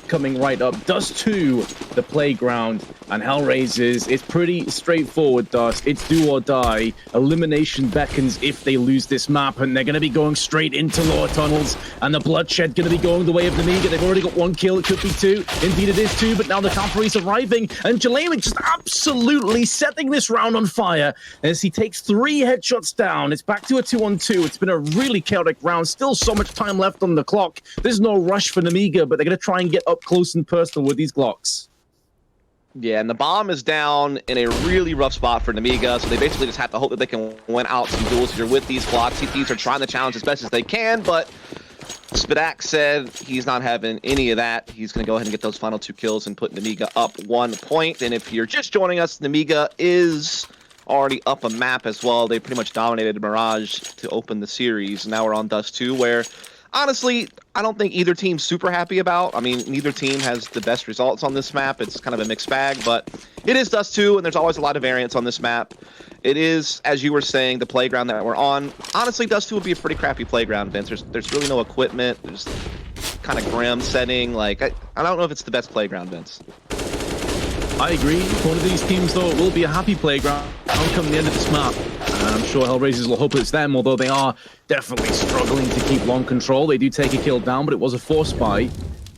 coming right up. Dust 2, the playground, and HellRaisers. It's pretty straightforward, Dust. It's do or die. Elimination beckons if they lose this map, and they're going to be going straight into lower tunnels, and the bloodshed going to be going the way of Nemiga. They've already got 1 kill. It could be 2. Indeed, it is 2, but now the cavalry's arriving, and Jalaiman just absolutely setting this round on fire as he takes 3 headshots down. It's back to a 2-on-2. It's been a really chaotic round. Still so much time left on the clock. There's no rush for Nemiga, but they're going to try and get up close and personal with these Glocks. Yeah, and the bomb is down in a really rough spot for Nemiga, so they basically just have to hope that they can win out some duels here with these Glocks. CTs are trying to challenge as best as they can, but Spadak said he's not having any of that. He's going to go ahead and get those final 2 kills and put Nemiga up 1 point. And if you're just joining us, Nemiga is already up a map as well. They pretty much dominated Mirage to open the series. Now we're on Dust 2, where honestly, I don't think either team's super happy about. I mean, neither team has the best results on this map. It's kind of a mixed bag, but it is Dust 2, and there's always a lot of variance on this map. It is, as you were saying, the playground that we're on. Honestly, Dust 2 would be a pretty crappy playground, Vince. There's really no equipment. There's kind of grim setting. Like, I don't know if it's the best playground, Vince. I agree. One of these teams, though, will be a happy playground come the end of this map. And I'm sure HellRaisers will hope it's them, although they are definitely struggling to keep long control. They do take a kill down, but it was a force buy.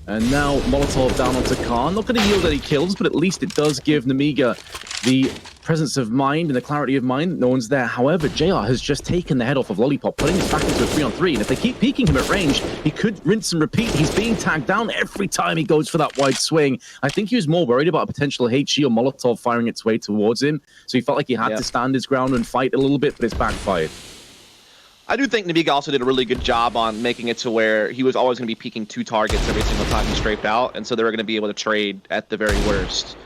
And now Molotov down onto Khan. Not going to yield any kills, but at least it does give Nemiga the presence of mind and the clarity of mind that no one's there. However, JR has just taken the head off of Lollipop, putting us back into a 3-on-3. And if they keep peeking him at range, he could rinse and repeat. He's being tagged down every time he goes for that wide swing. I think he was more worried about a potential HE or Molotov firing its way towards him. So he felt like he had to stand his ground and fight a little bit, but it's backfired. I do think Nemiga also did a really good job on making it to where he was always going to be peeking 2 targets every single time he strafed out, and so they were going to be able to trade at the very worst,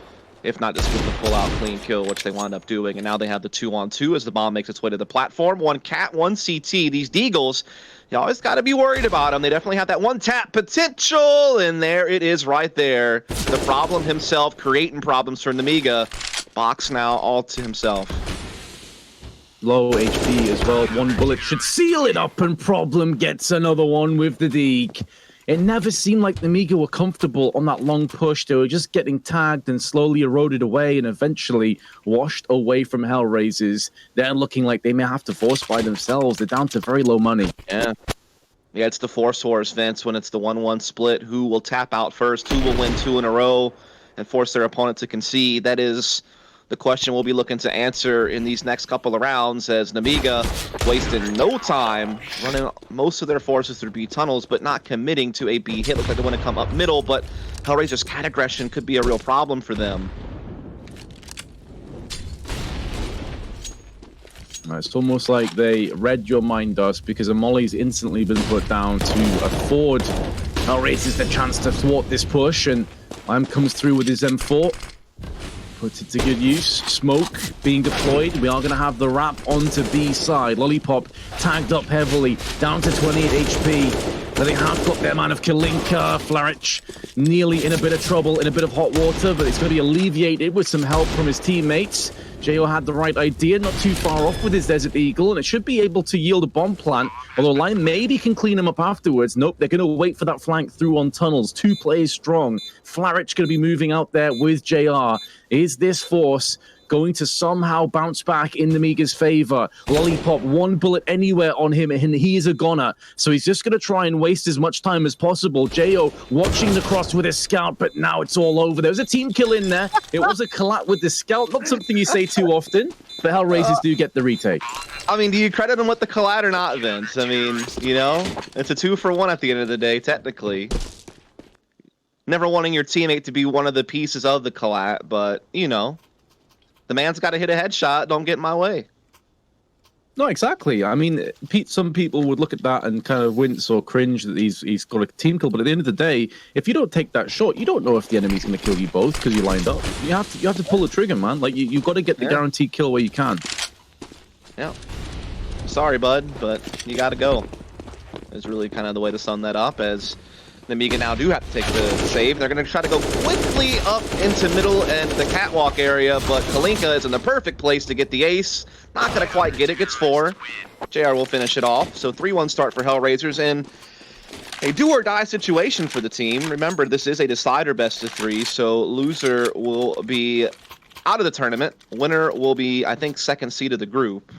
if not just with the full-out clean kill, which they wound up doing. And now they have the 2-on-2 as the bomb makes its way to the platform. 1 cat, 1 CT. These Deagles, you always got to be worried about them. They definitely have that 1-tap potential, and there it is right there. The problem himself, creating problems for Nemiga. Box now all to himself. Low HP as well. 1 bullet should seal it up, and Problem gets another one with the Deeg. It never seemed like Nemiga were comfortable on that long push. They were just getting tagged and slowly eroded away and eventually washed away from HellRaisers. They're looking like they may have to force by themselves. They're down to very low money. Yeah, it's the Force Wars, Vince, when it's the 1-1 split. Who will tap out first? Who will win 2 in a row and force their opponent to concede? That is the question we'll be looking to answer in these next couple of rounds, as Nemiga wasted no time running most of their forces through B tunnels, but not committing to a B hit. Looks like they want to come up middle, but HellRaiser's cat aggression could be a real problem for them. It's almost like they read your mind, Dust, because a molly's instantly been put down to afford HellRaisers the chance to thwart this push, and Lamb comes through with his M4. Puts it to good use. Smoke being deployed. We are going to have the wrap onto B side. Lollipop tagged up heavily, down to 28 HP. But they have got their man of Kalinka. Flarich nearly in a bit of trouble, in a bit of hot water, but it's going to be alleviated with some help from his teammates. Jo had the right idea, not too far off with his Desert Eagle, and it should be able to yield a bomb plant, although Lime maybe can clean him up afterwards. Nope, they're going to wait for that flank through on tunnels. 2 players strong. Flarich going to be moving out there with JR. Is this force going to somehow bounce back in Nemiga's favor? Lollipop, 1 bullet anywhere on him, and he is a goner. So he's just going to try and waste as much time as possible. Jo watching the cross with his scout, but now it's all over. There was a team kill in there. It was a collat with the scout. Not something you say too often, but HellRaisers do get the retake. I mean, do you credit him with the collat or not, Vince? I mean, you know, it's a 2-for-1 at the end of the day, technically. Never wanting your teammate to be one of the pieces of the collat, but, you know, the man's got to hit a headshot. Don't get in my way. No, exactly. I mean, some people would look at that and kind of wince or cringe that he's got a team kill. But at the end of the day, if you don't take that shot, you don't know if the enemy's going to kill you both because you lined up. You have to pull the trigger, man. Like you've got to get the guaranteed kill where you can. Yeah. Sorry, bud, but you got to go. Is really kind of the way to sum that up, as Nemiga now do have to take the save. They're going to try to go quickly up into middle and the catwalk area, but Kalinka is in the perfect place to get the ace. Not going to quite get it. Gets 4. JR will finish it off. So 3-1 start for HellRaisers, and a do-or-die situation for the team. Remember, this is a decider best-of-3, so loser will be out of the tournament. Winner will be, I think, second seed of the group,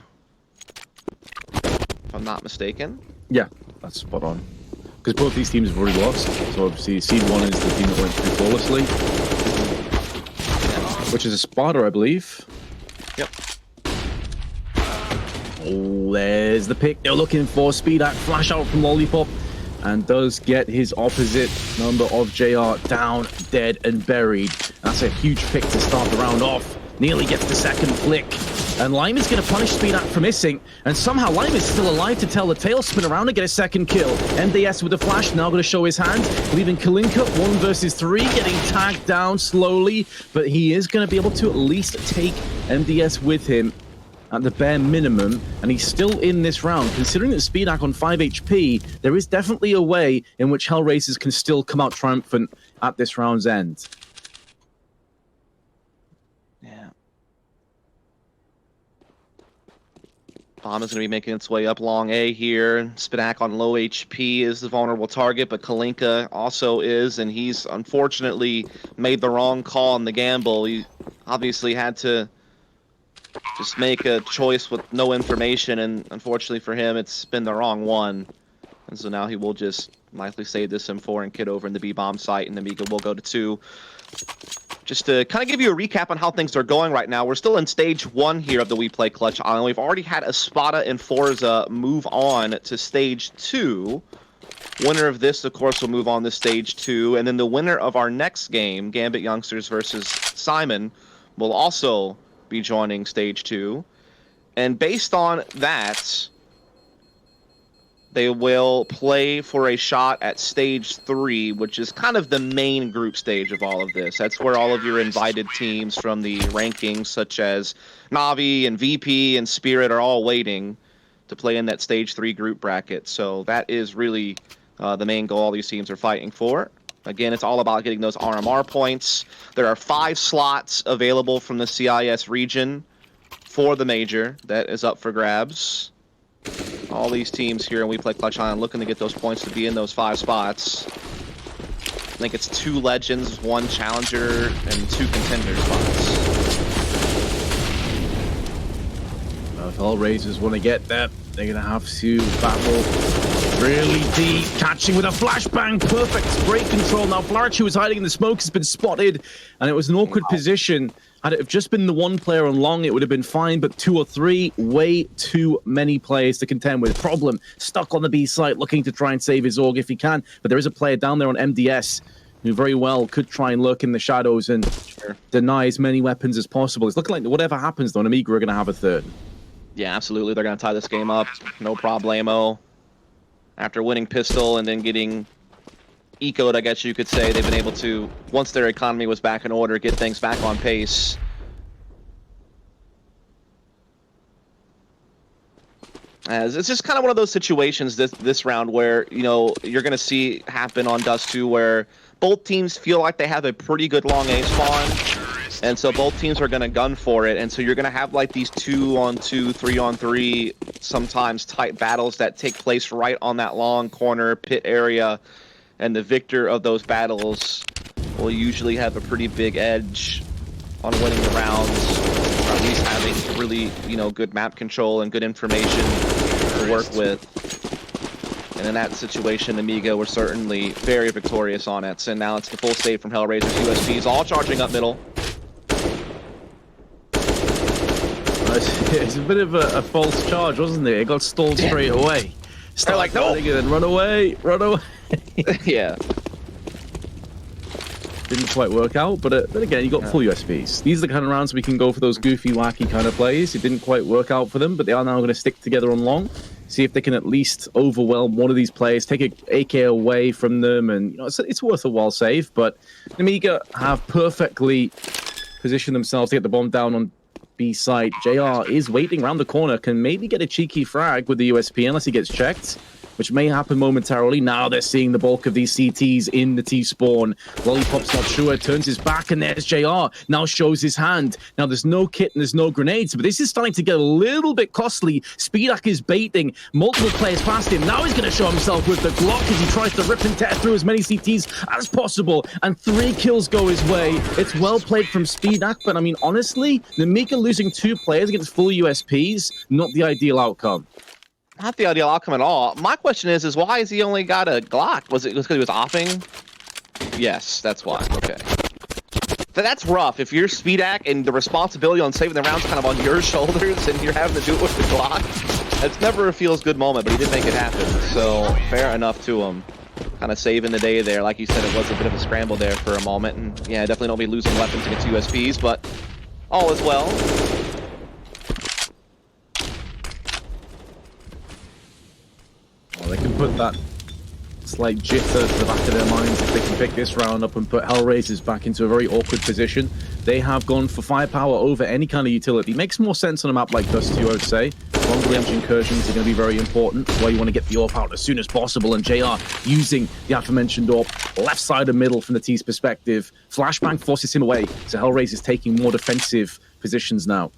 if I'm not mistaken. Yeah, that's spot on. Because both these teams have already lost, so obviously seed 1 is the team that went through flawlessly, which is a Sparta, I believe. Yep. Oh, there's the pick they're looking for. Speedak flash out from Lollipop and does get his opposite number of JR down, dead and buried. That's a huge pick to start the round off. Nearly gets the second flick. And Lime is going to punish Speedak for missing. And somehow Lime is still alive to tell the tale, spin around and get a second kill. MDS with the flash, now going to show his hand. Leaving Kalinka 1 versus 3, getting tagged down slowly. But he is going to be able to at least take MDS with him at the bare minimum. And he's still in this round. Considering that Speedak on 5 HP, there is definitely a way in which HellRaisers can still come out triumphant at this round's end. Bomb is going to be making its way up long A here. Speedak on low HP is the vulnerable target, but Kalinka also is, and he's unfortunately made the wrong call on the gamble. He obviously had to just make a choice with no information, and unfortunately for him, it's been the wrong one. And so now he will just likely save this M4 and kid over in the B-bomb site, and Nemiga will go to 2. Just to kind of give you a recap on how things are going right now, we're still in stage 1 here of the WePlay Clutch Island. We've already had Espada and Forza move on to stage 2. Winner of this, of course, will move on to stage 2. And then the winner of our next game, Gambit Youngsters versus Simon, will also be joining stage 2. And based on that, they will play for a shot at stage 3, which is kind of the main group stage of all of this. That's where all of your invited teams from the rankings, such as Navi and VP and Spirit, are all waiting to play in that stage 3 group bracket. So that is really the main goal all these teams are fighting for. Again, it's all about getting those RMR points. There are 5 slots available from the CIS region for the major that is up for grabs. All these teams here in WePlay Clutch Island looking to get those points to be in those 5 spots. I think it's 2 legends, 1 challenger, and 2 contender spots. Well, if HellRaisers want to get that, they're going to have to battle really deep. Catching with a flashbang, perfect spray control. Now Flarici was hiding in the smoke, has been spotted, and it was an awkward position. Had it have just been the 1 player on long, it would have been fine, but 2 or 3, way too many players to contend with. Problem, stuck on the B site, looking to try and save his org if he can, but there is a player down there on MDS who very well could try and lurk in the shadows and deny as many weapons as possible. It's looking like whatever happens, though, Nemiga are going to have a 3rd. Yeah, absolutely. They're going to tie this game up. No problemo. After winning pistol and then getting ecoed, I guess you could say, they've been able to, once their economy was back in order, get things back on pace. As it's just kind of one of those situations this round where, you know, you're going to see happen on Dust 2 where both teams feel like they have a pretty good long A spawn. And so both teams are going to gun for it. And so you're going to have like these 2-on-2, 3-on-3, sometimes tight battles that take place right on that long corner pit area. And the victor of those battles will usually have a pretty big edge on winning the rounds, or at least having really, you know, good map control and good information to work with. And in that situation, Nemiga were certainly very victorious on it. And now it's the full save from HellRaisers. USPs all charging up middle. It's a bit of a false charge, wasn't it? It got stalled straight away. They're like, no! And run away, run away. Yeah. Didn't quite work out, but then again, you got full USPs. These are the kind of rounds we can go for those goofy, wacky kind of plays. It didn't quite work out for them, but they are now going to stick together on long, see if they can at least overwhelm one of these players, take an AK away from them, and you know, it's worth a while save. But Nemiga have perfectly positioned themselves to get the bomb down on B site. JR is waiting around the corner, can maybe get a cheeky frag with the USP unless he gets checked. which may happen momentarily. Now they're seeing the bulk of these CTs in the T-spawn. Lollipop's not sure, turns his back, and there's JR. Now shows his hand. Now there's no kit and there's no grenades, but this is starting to get a little bit costly. Speedak is baiting multiple players past him. Now he's going to show himself with the Glock as he tries to rip and tear through as many CTs as possible, and 3 kills go his way. It's well played from Speedak, but I mean, honestly, Nemiga losing 2 players against full USPs, not the ideal outcome. Not the ideal outcome at all. My question is why has he only got a Glock? Was it because he was offing? Yes, that's why. Okay. That's rough. If you're Speedak and the responsibility on saving the rounds kind of on your shoulders and you're having to do it with the Glock, that's never a feels good moment, but he did make it happen. So fair enough to him. Kind of saving the day there. Like you said, it was a bit of a scramble there for a moment. And yeah, definitely don't be losing weapons against USPs, but all is well. Well, they can put that slight jitter to the back of their minds if they can pick this round up and put HellRaisers back into a very awkward position. They have gone for firepower over any kind of utility. Makes more sense on a map like Dust 2, I would say. Long-range incursions are going to be very important. That's why you want to get the AWP out as soon as possible. And JR using the aforementioned AWP, left side and middle from the T's perspective. Flashbang forces him away, so HellRaisers taking more defensive positions now.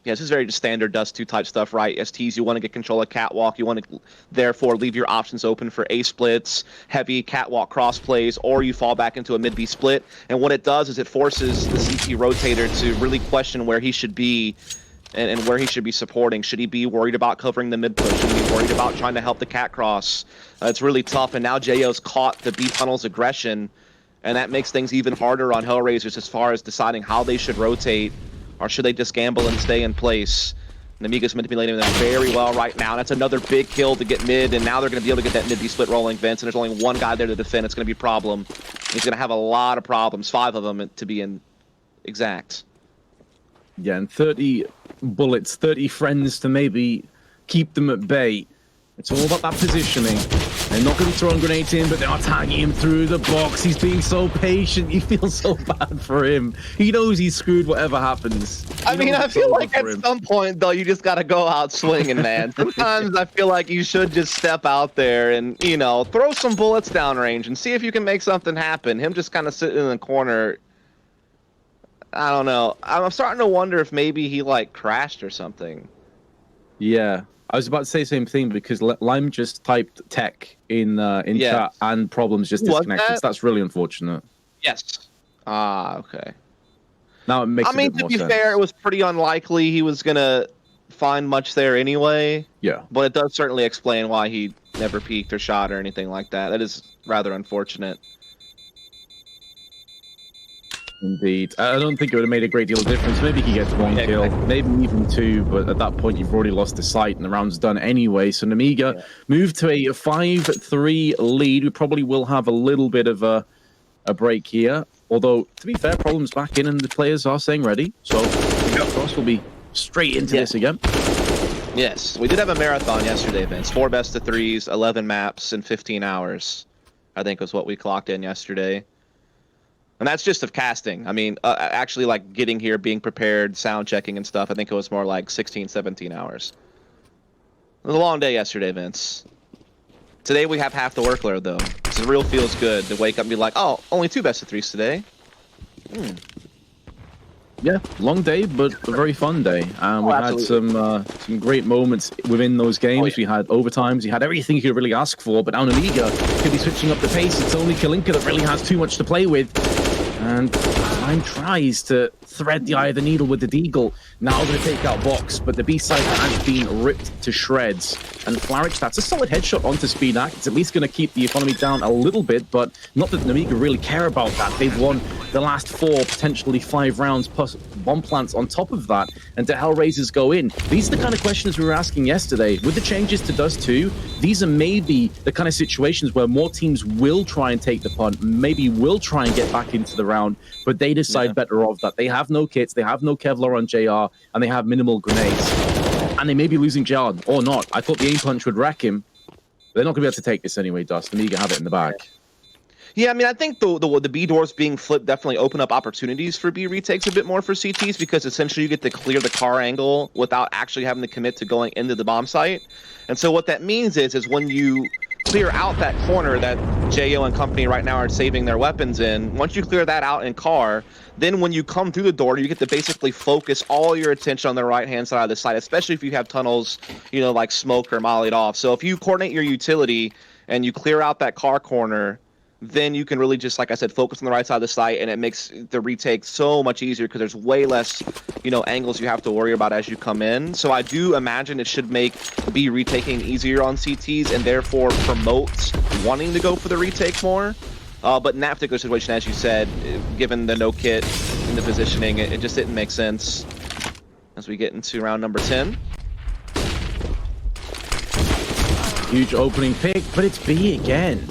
Yeah, this is very just standard Dust 2 type stuff, right? STs, you want to get control of catwalk. You want to, therefore, leave your options open for A splits, heavy catwalk cross plays, or you fall back into a mid-B split. And what it does is it forces the CT rotator to really question where he should be and where he should be supporting. Should he be worried about covering the mid push? Should he be worried about trying to help the cat cross? It's really tough, and now JO's caught the B tunnel's aggression, and that makes things even harder on HellRaisers as far as deciding how they should rotate. Or should they just gamble and stay in place? Nemiga's manipulating them very well right now. That's another big kill to get mid, and now they're going to be able to get that mid-B split rolling, Vince, and there's only one guy there to defend. It's going to be a problem. He's going to have a lot of problems, 5 of them to be exact. Yeah, and 30 bullets, 30 friends to maybe keep them at bay. It's all about that positioning. They're not going to be throwing grenades in, but they are tagging him through the box. He's being so patient. You feel so bad for him. He knows he's screwed whatever happens. I mean, I feel like at some point, though, you just got to go out swinging, man. Sometimes I feel like you should just step out there and, you know, throw some bullets downrange and see if you can make something happen. Him just kind of sitting in the corner, I don't know. I'm starting to wonder if maybe he, like, crashed or something. Yeah. I was about to say the same thing because Lime just typed tech in chat and problems just disconnected. So that's really unfortunate. Yes. Ah, okay. Now it makes. I mean, to be fair, it was pretty unlikely he was gonna find much there anyway. Yeah. But it does certainly explain why he never peeked or shot or anything like that. That is rather unfortunate. Indeed. I don't think it would have made a great deal of difference. Maybe he gets 1 kill, maybe even 2, but at that point you've already lost the sight and the round's done anyway. So Nemiga moved to a 5-3 lead. We probably will have a little bit of a break here. Although, to be fair, problems back in and the players are saying ready. So, of course, we'll be straight into this again. Yes, we did have a marathon yesterday, Vince. 4 best of 3s, 11 maps in 15 hours, I think was what we clocked in yesterday. And that's just of casting. I mean, actually, like, getting here, being prepared, sound checking and stuff, I think it was more like 16, 17 hours. It was a long day yesterday, Vince. Today we have half the workload, though. It real feels good to wake up and be like, oh, only 2 best of 3s today. Yeah, long day, but a very fun day. We had some great moments within those games. We had overtimes. We had everything you could really ask for. But now Nemiga could be switching up the pace. It's only Kalinka that really has too much to play with. And Lime tries to thread the eye of the needle with the Deagle. Now going to take out Box, but the B side has been ripped to shreds. And Flarich, that's a solid headshot onto Speedak. It's at least going to keep the economy down a little bit, but not that Nemiga really care about that. They've won the last 4, potentially 5 rounds, plus bomb plants on top of that. And do HellRaisers go in? These are the kind of questions we were asking yesterday. With the changes to Dust 2, these are maybe the kind of situations where more teams will try and take the punt, maybe will try and get back into the round, but they decide better of that. They have no kits, they have no Kevlar on JR, and they have minimal grenades. And they may be losing Jard, or not. I thought the aim punch would wreck him. They're not going to be able to take this anyway, Dust. Nemiga have it in the bag. Yeah, I mean, I think the B doors being flipped definitely open up opportunities for B retakes a bit more for CTs, because essentially you get to clear the car angle without actually having to commit to going into the bomb site. And so what that means is when you clear out that corner that Jo and company right now are saving their weapons in, once you clear that out in car, then when you come through the door, you get to basically focus all your attention on the right-hand side of the site, especially if you have tunnels, you know, like smoke or mollied off. So if you coordinate your utility and you clear out that car corner, then you can really just, like I said, focus on the right side of the site, and it makes the retake so much easier because there's way less, you know, angles you have to worry about as you come in. So I do imagine it should make B retaking easier on CTs and therefore promotes wanting to go for the retake more. But in that particular situation, as you said, given the no kit and the positioning, it just didn't make sense as we get into round number 10. Huge opening pick, but it's B again.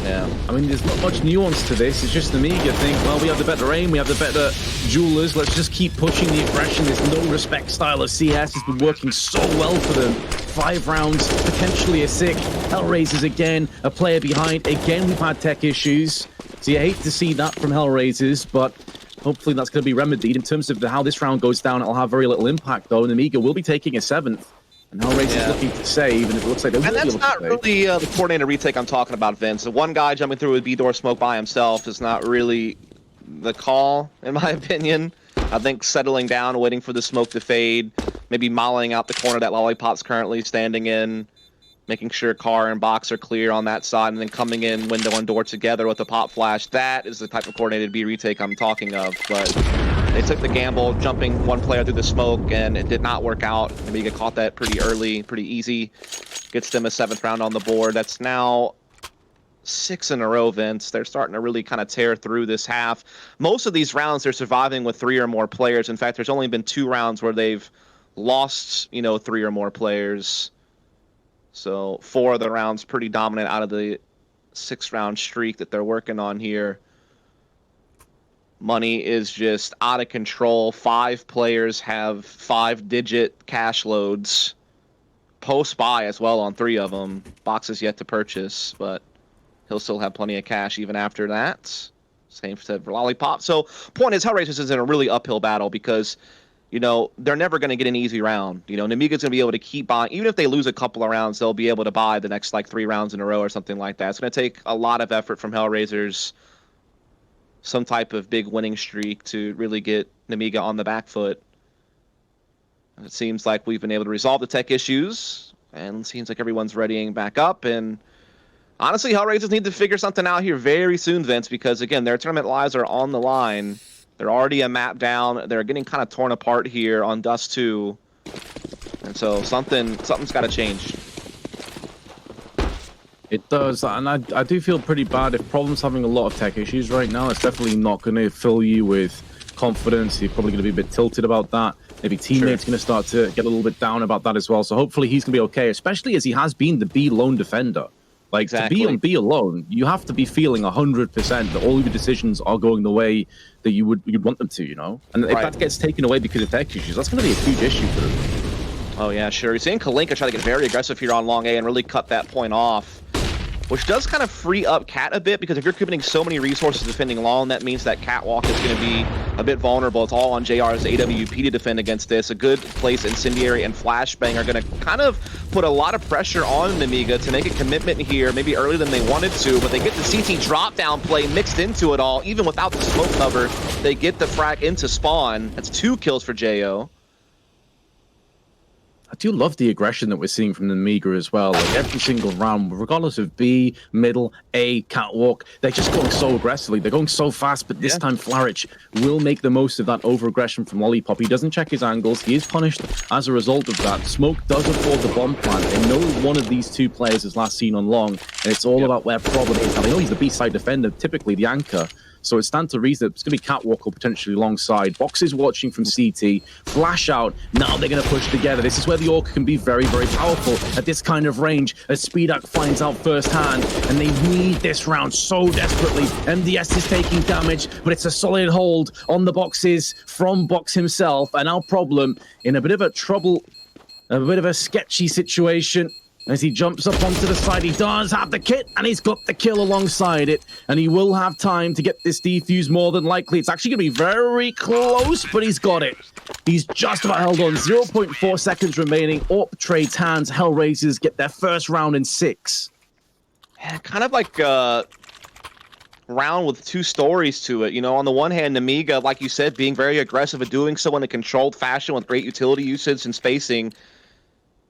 Yeah. I mean, there's not much nuance to this. It's just Nemiga think, well, we have the better aim, we have the better jewelers. Let's just keep pushing the aggression. This no-respect style of CS has been working so well for them. 5 rounds, potentially a 6. HellRaisers again, a player behind. Again, we've had tech issues. So you hate to see that from HellRaisers, but hopefully that's going to be remedied. In terms of how this round goes down, it'll have very little impact, though. Nemiga will be taking a 7th. And HellRaisers looking to save, and it looks like they're and that's not really the coordinated retake I'm talking about, Vince. The one guy jumping through with B-door smoke by himself is not really the call, in my opinion. I think settling down, waiting for the smoke to fade, maybe mollying out the corner that Lollipop's currently standing in, making sure car and box are clear on that side, and then coming in window and door together with a pop flash. That is the type of coordinated B retake I'm talking of, but they took the gamble, jumping one player through the smoke, and it did not work out. Nemiga caught that pretty early, pretty easy. Gets them a 7th round on the board. That's now 6 in a row, Vince. They're starting to really kind of tear through this half. Most of these rounds, they're surviving with 3 or more players. In fact, there's only been 2 rounds where they've lost, you know, 3 or more players. So 4 of the rounds pretty dominant out of the 6-round streak that they're working on here. Money is just out of control. 5 players have 5-digit cash loads. Post-buy as well on 3 of them. Boxes yet to purchase, but he'll still have plenty of cash even after that. Same said for Lollipop. So point is, HellRaisers is in a really uphill battle because, you know, they're never going to get an easy round. You know, Nemiga's going to be able to keep buying. Even if they lose a couple of rounds, they'll be able to buy the next, like, 3 rounds in a row or something like that. It's going to take a lot of effort from HellRaisers, some type of big winning streak to really get Nemiga on the back foot. It seems like we've been able to resolve the tech issues, and it seems like everyone's readying back up. And honestly, HellRaisers need to figure something out here very soon, Vince, because, again, their tournament lives are on the line. They're already a map down. They're getting kind of torn apart here on Dust 2. And so something's got to change. It does, and I do feel pretty bad if Problem's having a lot of tech issues right now. It's definitely not going to fill you with confidence. You're probably going to be a bit tilted about that. Maybe teammates going to start to get a little bit down about that as well. So hopefully he's going to be okay, especially as he has been the B lone defender. Like, to be on B alone, you have to be feeling 100% that all of your decisions are going the way that you'd want them to, you know? And if that gets taken away because of tech issues, that's going to be a huge issue for them. Oh, yeah, sure. You're seeing Kalinka try to get very aggressive here on long A and really cut that point off, which does kind of free up Cat a bit, because if you're committing so many resources defending long, that means that Catwalk is going to be a bit vulnerable. It's all on JR's AWP to defend against this. A good place Incendiary and Flashbang are going to kind of put a lot of pressure on Nemiga to make a commitment here, maybe earlier than they wanted to, but they get the CT drop-down play mixed into it all. Even without the smoke cover, they get the frag into spawn. That's 2 kills for Jo. I do love the aggression that we're seeing from Nemiga as well. Like, every single round, regardless of B, middle, A, catwalk, they're just going so aggressively. They're going so fast, but this time Flarich will make the most of that over-aggression from Lollipop. He doesn't check his angles. He is punished as a result of that. Smoke does afford the bomb plant. They know one of these 2 players is last seen on long, and it's all about where Problem is. Now, they know he's the B-side defender, typically the anchor. So it stands to reason it's going to be Catwalk or potentially alongside. Boxes watching from CT. Flash out. Now they're going to push together. This is where the Orc can be very, very powerful at this kind of range, as Speedak finds out firsthand. And they need this round so desperately. MDS is taking damage, but it's a solid hold on the boxes from Box himself. And now Problem in a bit of a trouble, a bit of a sketchy situation. As he jumps up onto the side, he does have the kit, and he's got the kill alongside it. And he will have time to get this defuse more than likely. It's actually going to be very close, but he's got it. He's just about held on. 0.4 seconds remaining. AWP trades hands. HellRaisers get their first round in 6. kind of like round with two stories to it. You know, on the one hand, Nemiga, like you said, being very aggressive and doing so in a controlled fashion with great utility usage and spacing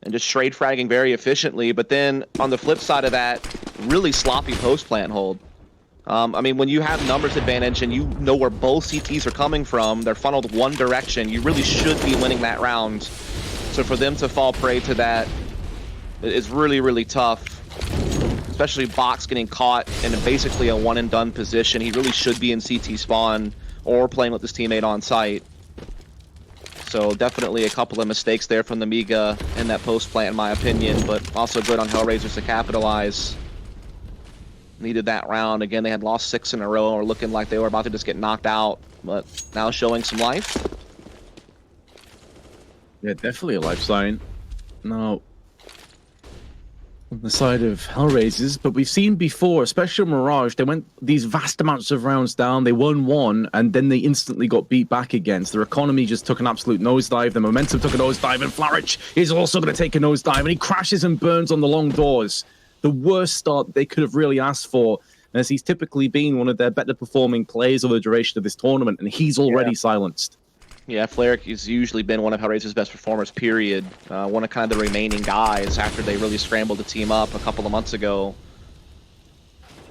and just trade fragging very efficiently. But then on the flip side of that, really sloppy post plant hold. I mean, when you have numbers advantage and you know where both CTs are coming from, they're funneled one direction, you really should be winning that round. So for them to fall prey to that is really, really tough. Especially Box getting caught in basically a one-and-done position. He really should be in CT spawn or playing with his teammate on site. So definitely a couple of mistakes there from Nemiga in that post plant, in my opinion, but also good on HellRaisers to capitalize. Needed that round. Again, they had lost 6 in a row or looking like they were about to just get knocked out, but now showing some life. Yeah, definitely a life sign. Now, on the side of HellRaisers, but we've seen before, especially Mirage, they went these vast amounts of rounds down, they won one, and then they instantly got beat back again. So their economy just took an absolute nosedive, the momentum took a nosedive, and Flarich is also going to take a nosedive, and he crashes and burns on the long doors. The worst start they could have really asked for, as he's typically been one of their better performing players over the duration of this tournament, and he's already silenced. Yeah, Flaric has usually been one of HellRaisers' best performers, period. One of kind of the remaining guys after they really scrambled the team up a couple of months ago.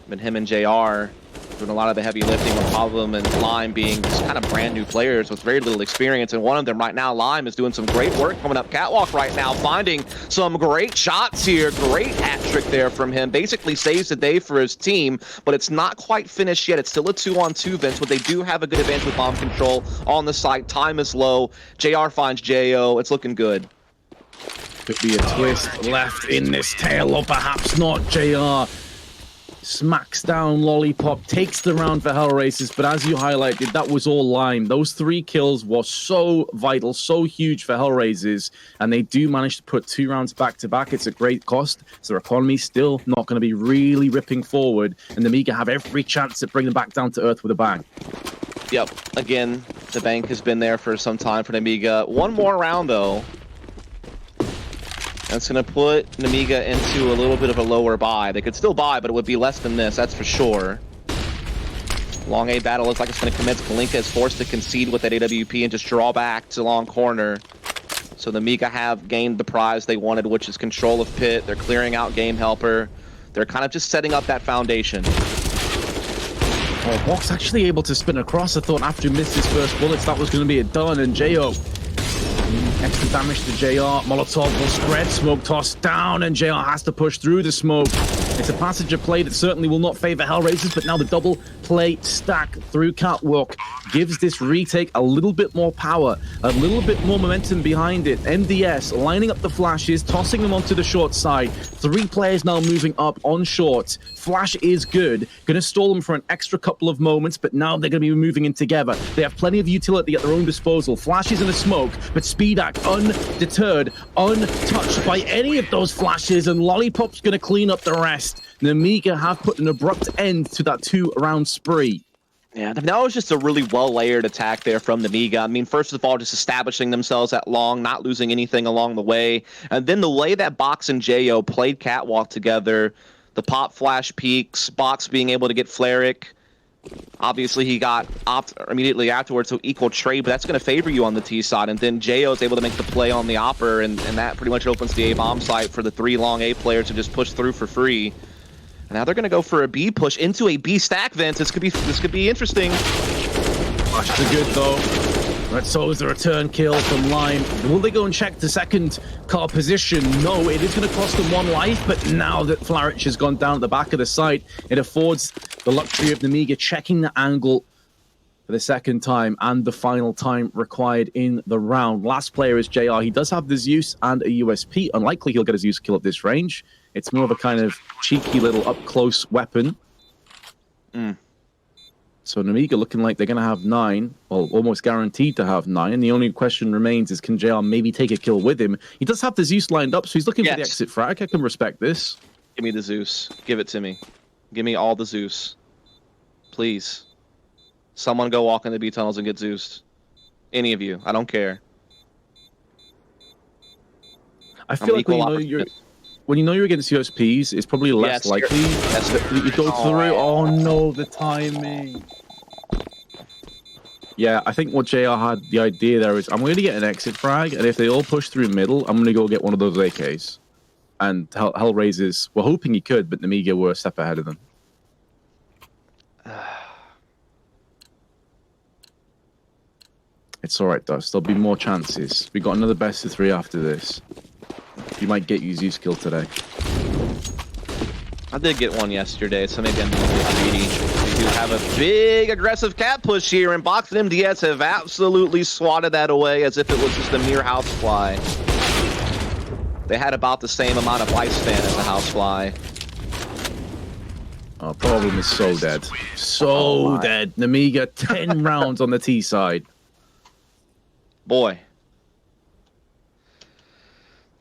Been him and JR doing a lot of the heavy lifting, with Problem and Lime being just kind of brand new players with very little experience. And one of them right now, Lime, is doing some great work coming up catwalk right now, finding some great shots here. Great hat trick there from him. Basically saves the day for his team, but it's not quite finished yet. It's still a 2-on-2 Vince, but they do have a good advantage with bomb control on the site. Time is low. JR finds JO. It's looking good. Could be a twist left in this tail, or perhaps not. JR smacks down Lollipop, takes the round for HellRaisers, but as you highlighted, that was all Lime. Those 3 kills were so vital, so huge for HellRaisers, and they do manage to put 2 rounds back-to-back. It's a great cost, so their economy's still not going to be really ripping forward, and the Nemiga have every chance to bring them back down to earth with a bang. Yep, again, the bank has been there for some time for Nemiga. One more round, though. That's going to put Nemiga into a little bit of a lower buy. They could still buy, but it would be less than this, that's for sure. Long A battle looks like it's going to commence. Kalinka is forced to concede with that AWP and just draw back to long corner. So Nemiga have gained the prize they wanted, which is control of pit. They're clearing out Game Helper. They're kind of just setting up that foundation. Oh, Box actually able to spin across. I thought after he missed his first bullets, that was going to be it done, and JO. Extra damage to JR. Molotov will spread. Smoke tossed down, and JR has to push through the smoke. It's a passage of play that certainly will not favor HellRaisers, but now the double play stack through catwalk gives this retake a little bit more power, a little bit more momentum behind it. MDS lining up the flashes, tossing them onto the short side. 3 players now moving up on short. Flash is good. Going to stall them for an extra couple of moments, but now they're going to be moving in together. They have plenty of utility at their own disposal. Flashes in a smoke, but Speedak undeterred, untouched by any of those flashes, and Lollipop's going to clean up the rest. Nemiga have put an abrupt end to that 2-round spree. Yeah, that was just a really well-layered attack there from Nemiga. I mean, first of all, just establishing themselves at long, not losing anything along the way. And then the way that Box and JO played catwalk together, the pop flash peaks, Box being able to get Flaric. Obviously, he got opt immediately afterwards, so equal trade, but that's going to favor you on the T side. And then JO is able to make the play on the Opper, and that pretty much opens the A-bomb site for the 3 long A players to just push through for free. And now they're going to go for a B push into a B stack, Vince. This could be interesting. Flash to good, though. Right, so is the return kill from Lime. Will they go and check the second car position? No, it is going to cost them 1 life, but now that Flarich has gone down at the back of the site, it affords the luxury of Nemiga checking the angle for the second time and the final time required in the round. Last player is JR. He does have the Zeus and a USP. Unlikely he'll get a Zeus kill at this range. It's more of a kind of cheeky little up-close weapon. So Nemiga looking like they're going to have 9, well, almost guaranteed to have 9. And the only question remains is, can JR maybe take a kill with him? He does have the Zeus lined up, so he's looking for the exit frag. I can respect this. Give me the Zeus. Give it to me. Give me all the Zeus. Please. Someone go walk in the B tunnels and get Zeused. Any of you. I don't care. I feel like, when you know you're against USPs, it's probably less likely that you go through. Oh no, the timing. Yeah, I think what JR had the idea there is I'm going to get an exit frag, and if they all push through middle, I'm going to go get one of those AKs. And HellRaisers were hoping he could, but Nemiga were a step ahead of them. It's all right, Dust. There'll be more chances. We got another best of 3 after this. You might get your skill today. I did get one yesterday, so maybe I'm a little greedy. We do have a big aggressive cat push here, and Box and MDS have absolutely swatted that away as if it was just a mere housefly. They had about the same amount of lifespan as the housefly. Our problem is so dead. So dead. Nemiga, 10 rounds on the T side. Boy.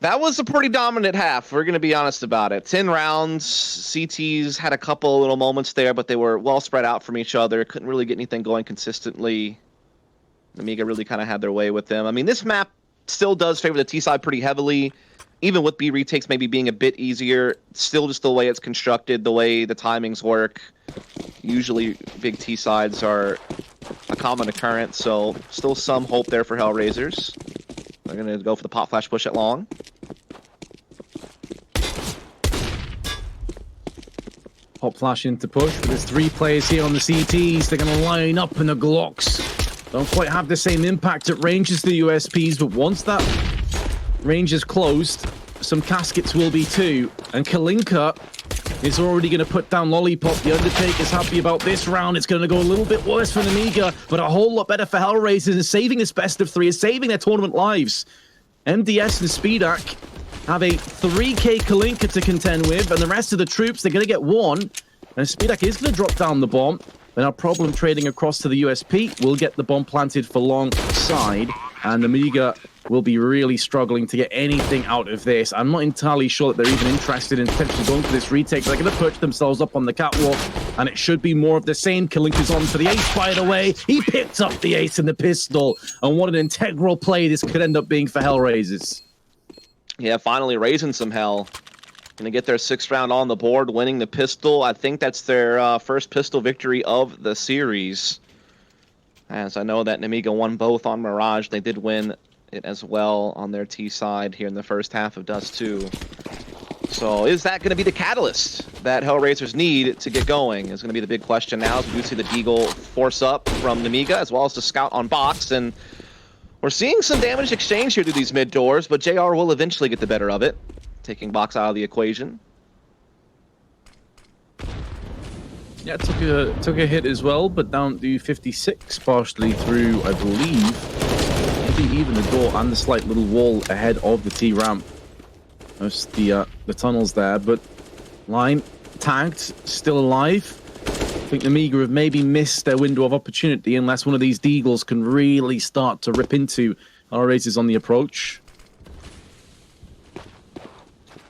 That was a pretty dominant half. We're going to be honest about it. 10 rounds. CTs had a couple little moments there, but they were well spread out from each other. Couldn't really get anything going consistently. Nemiga really kind of had their way with them. I mean, this map still does favor the T side pretty heavily. Even with B retakes maybe being a bit easier, still just the way it's constructed, the way the timings work. Usually big T sides are a common occurrence, so still some hope there for HellRaisers. They're going to go for the pop flash push at long. Pop flash into push, but there's 3 players here on the CTs. They're going to line up, and the Glocks don't quite have the same impact at range as the USPs, but once that range is closed, some caskets will be too, and Kalinka is already going to put down Lollipop. The Undertaker's happy about this round. It's going to go a little bit worse for Nemiga, but a whole lot better for HellRaisers, and saving this best of 3 is saving their tournament lives. MDS and Speedak have a 3k Kalinka to contend with, and the rest of the troops, they're going to get 1, and Speedak is going to drop down the bomb. Then our problem trading across to the USP will get the bomb planted for long side, and Nemiga will be really struggling to get anything out of this. I'm not entirely sure that they're even interested in potentially going for this retake. They're going to perch themselves up on the catwalk, and it should be more of the same. Kalinka's on for the ace, by the way. He picked up the ace and the pistol, and what an integral play this could end up being for HellRaisers. Yeah, finally raising some hell. Gonna get their 6th round on the board, winning the pistol. I think that's their first pistol victory of the series. As I know that Nemiga won both on Mirage. They did win it as well on their T side here in the first half of Dust 2. So is that going to be the catalyst that HellRaisers need to get going? Is going to be the big question now, as we do see the Deagle force up from Nemiga, as well as the Scout on Box. And we're seeing some damage exchange here to these mid doors, but JR will eventually get the better of it, taking Box out of the equation. Yeah, took a hit as well, but down to 56, partially through, I believe, maybe even the door and the slight little wall ahead of the T ramp. There's the tunnels there, but Lime tagged, still alive. I think Nemiga have maybe missed their window of opportunity unless one of these Deagles can really start to rip into HellRaisers on the approach.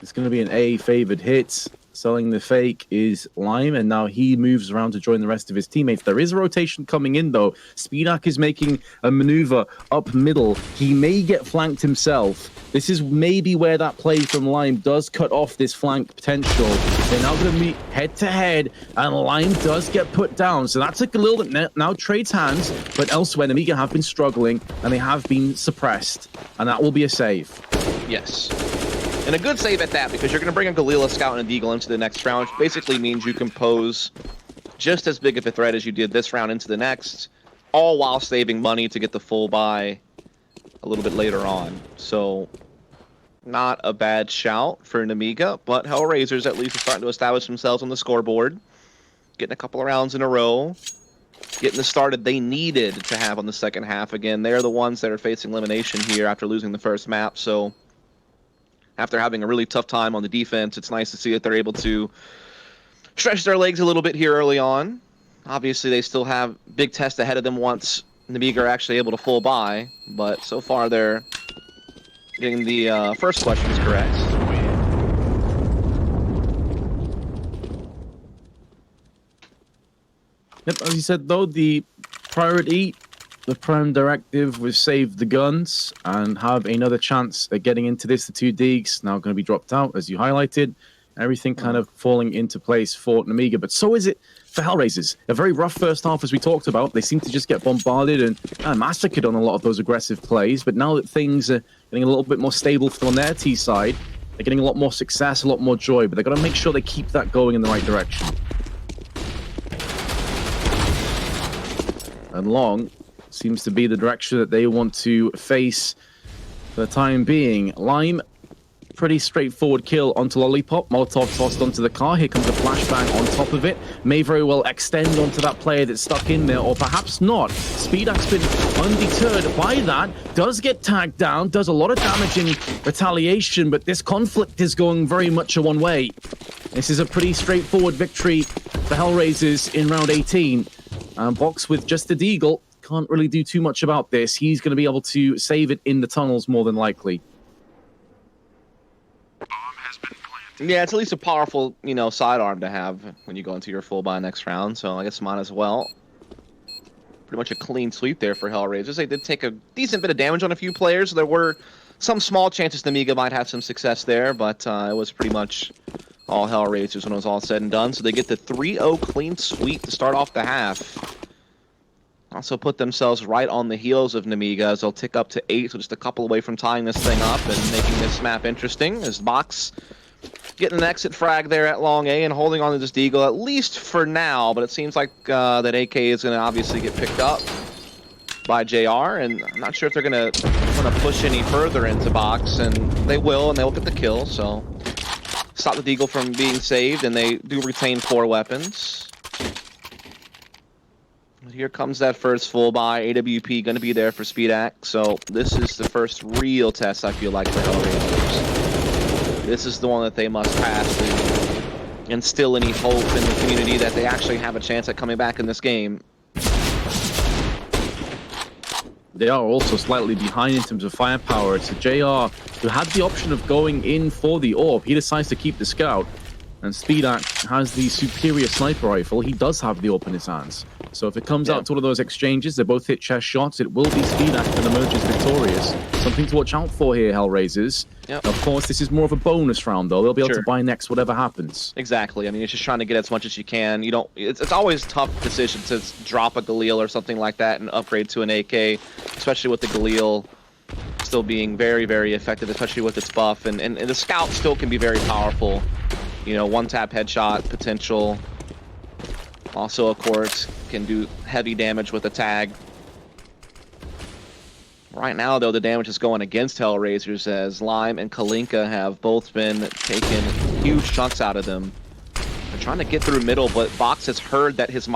It's going to be an A-favored hit. Selling the fake is Lime, and now he moves around to join the rest of his teammates. There is a rotation coming in, though. Speedak is making a maneuver up middle. He may get flanked himself. This is maybe where that play from Lime does cut off this flank potential. They're now going to meet head-to-head, and Lime does get put down. So that's a little that now trades hands, but elsewhere, Nemiga have been struggling, and they have been suppressed, and that will be a save. Yes. And a good save at that, because you're going to bring a Galila, Scout, and a Deagle into the next round, which basically means you can pose just as big of a threat as you did this round into the next, all while saving money to get the full buy a little bit later on. So, not a bad shout for Nemiga, but HellRaisers at least are starting to establish themselves on the scoreboard, getting a couple of rounds in a row, getting the start that they needed to have on the second half. Again, they're the ones that are facing elimination here after losing the first map, so after having a really tough time on the defense, it's nice to see that they're able to stretch their legs a little bit here early on. Obviously, they still have big tests ahead of them once Nemiga are actually able to full buy, but so far they're getting the first questions correct. Yep, as you said, though, the priority the Prime Directive with Save the Guns and have another chance at getting into this. The 2 Deegs now going to be dropped out, as you highlighted. Everything kind of falling into place for Nemiga, but so is it for HellRaisers. A very rough first half, as we talked about. They seem to just get bombarded and massacred on a lot of those aggressive plays, but now that things are getting a little bit more stable on their T side, they're getting a lot more success, a lot more joy, but they've got to make sure they keep that going in the right direction. And long seems to be the direction that they want to face for the time being. Lime, pretty straightforward kill onto Lollipop. Molotov tossed onto the car. Here comes a flashbang on top of it. May very well extend onto that player that's stuck in there, or perhaps not. Speedak's been undeterred by that. Does get tagged down, does a lot of damage in retaliation, but this conflict is going very much a one way. This is a pretty straightforward victory for HellRaisers in round 18. Box with just a deagle can't really do too much about this. He's going to be able to save it in the tunnels more than likely. Yeah, it's at least a powerful, sidearm to have when you go into your full buy next round, so I guess might as well. Pretty much a clean sweep there for HellRaisers. They did take a decent bit of damage on a few players. There were some small chances Nemiga might have some success there, but it was pretty much all HellRaisers when it was all said and done. So they get the 3-0 clean sweep to start off the half. Also put themselves right on the heels of Nemiga as they'll tick up to 8, so just a couple away from tying this thing up and making this map interesting. As Box getting an exit frag there at long A and holding on to this deagle, at least for now, but it seems like that AK is going to obviously get picked up by JR, and I'm not sure if they're going to push any further into Box, and they will get the kill, so stop the deagle from being saved, and they do retain 4 weapons. Here comes that first full buy. AWP going to be there for Speedak, so this is the first real test, I feel like, for HellRaisers. This is the one that they must pass to instill any hope in the community that they actually have a chance at coming back in this game. They are also slightly behind in terms of firepower. It's a JR who had the option of going in for the AWP. He decides to keep the scout, and Speedak has the superior sniper rifle. He does have the AWP in his hands. So if it comes out to one of those exchanges, they both hit chest shots, it will be Speedak that emerges victorious. Something to watch out for here, HellRaisers. Yep. Of course, this is more of a bonus round, though. They'll be able to buy next whatever happens. Exactly. I mean, it's just trying to get as much as you can. You don't. It's always a tough decision to drop a Galil or something like that and upgrade to an AK, especially with the Galil still being very, very effective, especially with its buff. And the Scout still can be very powerful. One-tap headshot potential. Also, of course, can do heavy damage with a tag. Right now, though, the damage is going against HellRaisers as Lime and Kalinka have both been taking huge chunks out of them. They're trying to get through middle, but Box has heard that his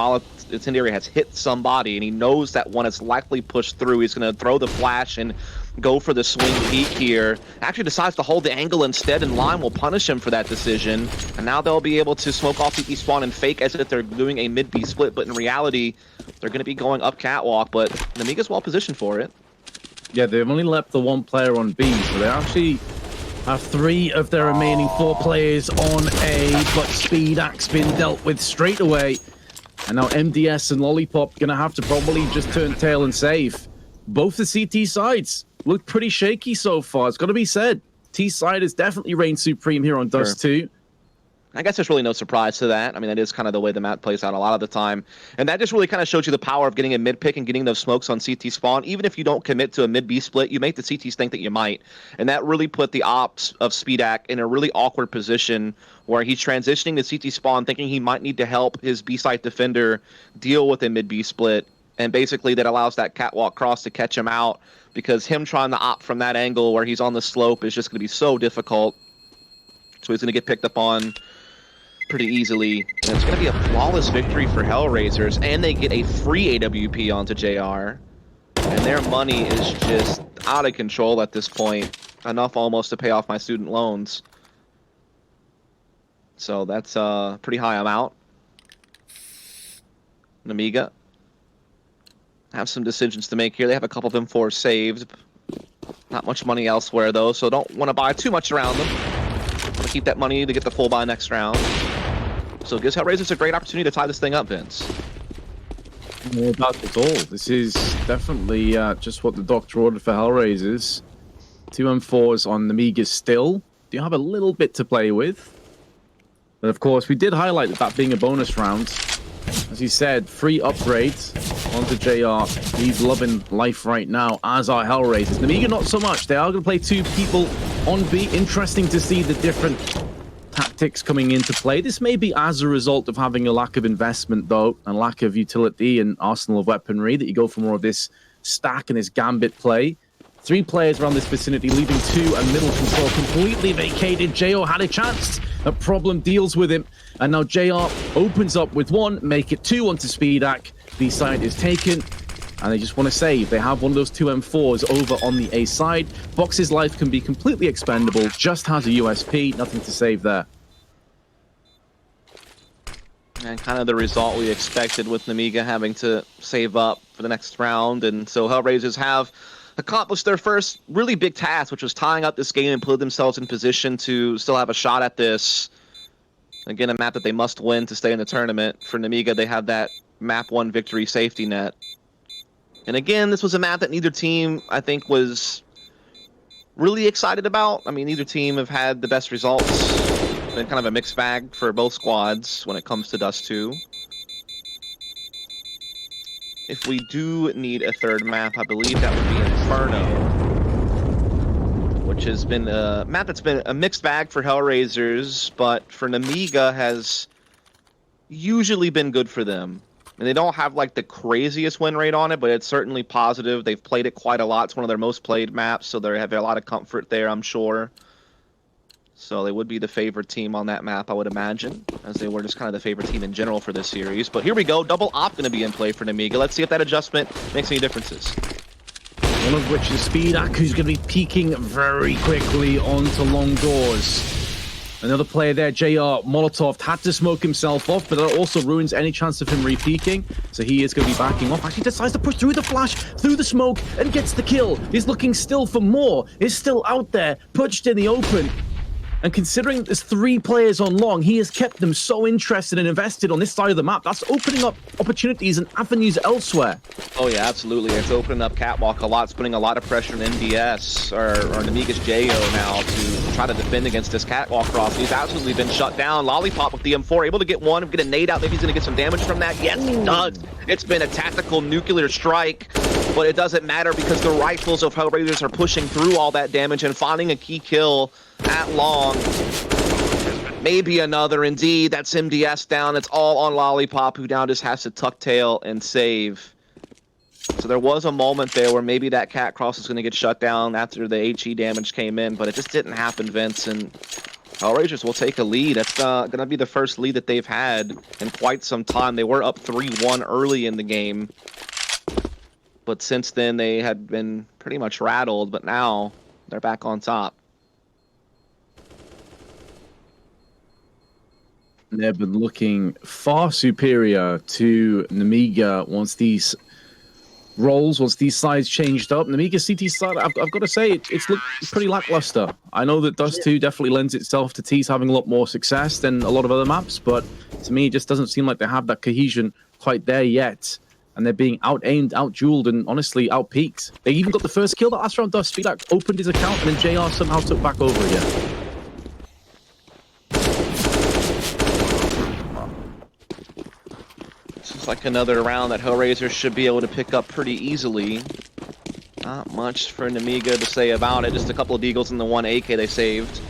incendiary has hit somebody, and he knows that one is likely pushed through. He's going to throw the flash and go for the swing peek here. Actually decides to hold the angle instead, and Lime will punish him for that decision. And now they'll be able to smoke off CT spawn and fake as if they're doing a mid-B split, but in reality, they're going to be going up catwalk, but Nemiga's well positioned for it. Yeah, they've only left the 1 player on B, so they actually have 3 of their remaining 4 players on A, but Speedak's been dealt with straight away. And now MDS and Lollipop going to have to probably just turn tail and save. Both the CT sides look pretty shaky so far, it's got to be said. T side has definitely reigned supreme here on Dust 2. I guess there's really no surprise to that. I mean, that is kind of the way the map plays out a lot of the time. And that just really kind of shows you the power of getting a mid-pick and getting those smokes on CT spawn. Even if you don't commit to a mid-B split, you make the CTs think that you might. And that really put the ops of Speedak in a really awkward position where he's transitioning to CT spawn thinking he might need to help his B-site defender deal with a mid-B split. And basically that allows that catwalk cross to catch him out because him trying to opt from that angle where he's on the slope is just going to be so difficult. So he's going to get picked up on pretty easily, and it's going to be a flawless victory for HellRaisers, and they get a free AWP onto JR, and their money is just out of control at this point, enough almost to pay off my student loans. So that's a pretty high amount. Nemiga have some decisions to make here. They have a couple of them 4 saved. Not much money elsewhere though, so don't want to buy too much around them. Want to keep that money to get the full buy next round. So it gives HellRaisers a great opportunity to tie this thing up, Vince. No doubt at all. This is definitely just what the doctor ordered for HellRaisers. 2M4s on Nemiga still. Do you have a little bit to play with? But of course, we did highlight that being a bonus round. As you said, free upgrades onto JR. He's loving life right now, as are HellRaisers. Nemiga, not so much. They are going to play two people on B. Interesting to see the different tactics coming into play. This may be as a result of having a lack of investment, though, and lack of utility and arsenal of weaponry, that you go for more of this stack and this gambit play. 3 players around this vicinity, leaving 2 and middle control completely vacated. JO had a chance. A problem deals with him. And now JR opens up with 1, make it 2 onto Speedak. B side is taken. And they just want to save. They have one of those 2M4s over on the A side. Box's life can be completely expendable. Just has a USP. Nothing to save there. And kind of the result we expected with Nemiga having to save up for the next round. And so HellRaisers have accomplished their first really big task, which was tying up this game and put themselves in position to still have a shot at this. Again, a map that they must win to stay in the tournament. For Nemiga, they have that map 1 victory safety net. And again, this was a map that neither team, I think, was really excited about. I mean, neither team have had the best results. It's been kind of a mixed bag for both squads when it comes to Dust 2. If we do need a third map, I believe that would be Inferno, which has been a map that's been a mixed bag for HellRaisers, but for Nemiga has usually been good for them. And they don't have like the craziest win rate on it, but it's certainly positive. They've played it quite a lot. It's one of their most played maps, so they have a lot of comfort there, I'm sure. So they would be the favorite team on that map, I would imagine, as they were just kind of the favorite team in general for this series. But here we go, double op going to be in play for Nemiga. Let's see if that adjustment makes any differences. One of which is Speedak, who's going to be peeking very quickly onto long doors. Another player there, JR Molotov, had to smoke himself off, but that also ruins any chance of him re-peeking. So he is going to be backing off. Actually decides to push through the flash, through the smoke, and gets the kill. He's looking still for more. He's still out there, pushed in the open. And considering there's 3 players on long, he has kept them so interested and invested on this side of the map. That's opening up opportunities and avenues elsewhere. Oh yeah, absolutely. It's opening up Catwalk a lot. It's putting a lot of pressure on MDS or Nemiga's JO now to try to defend against this Catwalk cross. He's absolutely been shut down. Lollipop with the M4, able to get one, get a nade out. Maybe he's going to get some damage from that. Yes, he does. It's been a tactical nuclear strike, but it doesn't matter because the rifles of HellRaisers are pushing through all that damage and finding a key kill at long. Maybe another. Indeed, that's MDS down. It's all on Lollipop, who now just has to tuck tail and save. So there was a moment there where maybe that cat cross is going to get shut down after the HE damage came in, but it just didn't happen, Vince. And HellRaisers will take a lead. That's going to be the first lead that they've had in quite some time. They were up 3-1 early in the game, but since then they had been pretty much rattled, but now they're back on top. They've been looking far superior to Nemiga once these roles, once these sides changed up. Nemiga CT side, I've got to say, it's looked pretty lackluster. I know that Dust 2 definitely lends itself to T's having a lot more success than a lot of other maps, but to me, it just doesn't seem like they have that cohesion quite there yet. And they're being out-aimed, out-dueled, and honestly, out-peaked. They even got the first kill that last round. Dust Speedak opened his account, and then JR somehow took back over again. It's like another round that HellRaisers should be able to pick up pretty easily. Not much for Nemiga to say about it. Just a couple of deagles and the 1 AK they saved.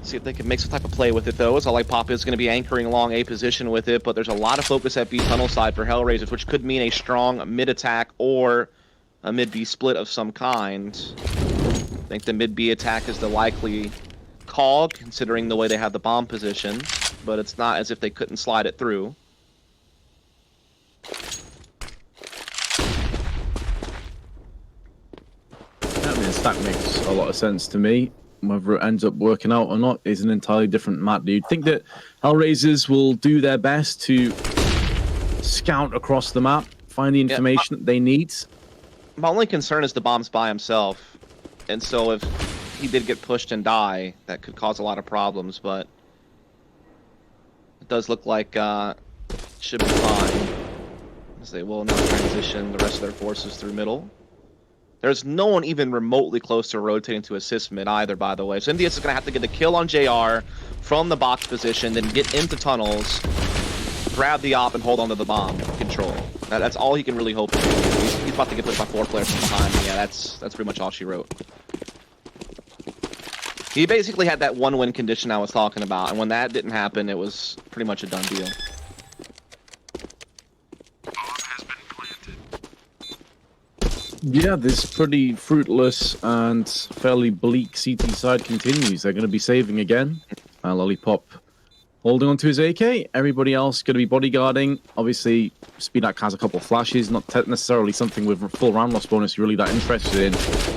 See if they can make some type of play with it, though. As Lollipop is going to be anchoring along A position with it, but there's a lot of focus at B tunnel side for HellRaisers, which could mean a strong mid-attack or a mid-B split of some kind. I think the mid-B attack is the likely call, considering the way they have the bomb position, but it's not as if they couldn't slide it through. I mean, that makes a lot of sense to me. Whether it ends up working out or not is an entirely different matter. Do you think that HellRaisers will do their best to scout across the map, find the information that they need? My only concern is the bomb's by himself. And so if he did get pushed and die, that could cause a lot of problems, but it does look like it should be fine. as they will now transition the rest of their forces through middle. There's no one even remotely close to rotating to assist mid either, by the way. So MDS is going to have to get the kill on JR from the box position, then get into tunnels, grab the op, and hold onto the bomb control. That's all he can really hope to do. He's about to get put by 4 players from behind. Yeah, that's pretty much all she wrote. He basically had that one-win condition I was talking about, and when that didn't happen, it was pretty much a done deal. Yeah, this pretty fruitless and fairly bleak CT side continues. They're going to be saving again. Lollipop holding on to his AK. Everybody else going to be bodyguarding. Obviously, Speedak has a couple of flashes, not necessarily something with full round loss bonus you're really that interested in.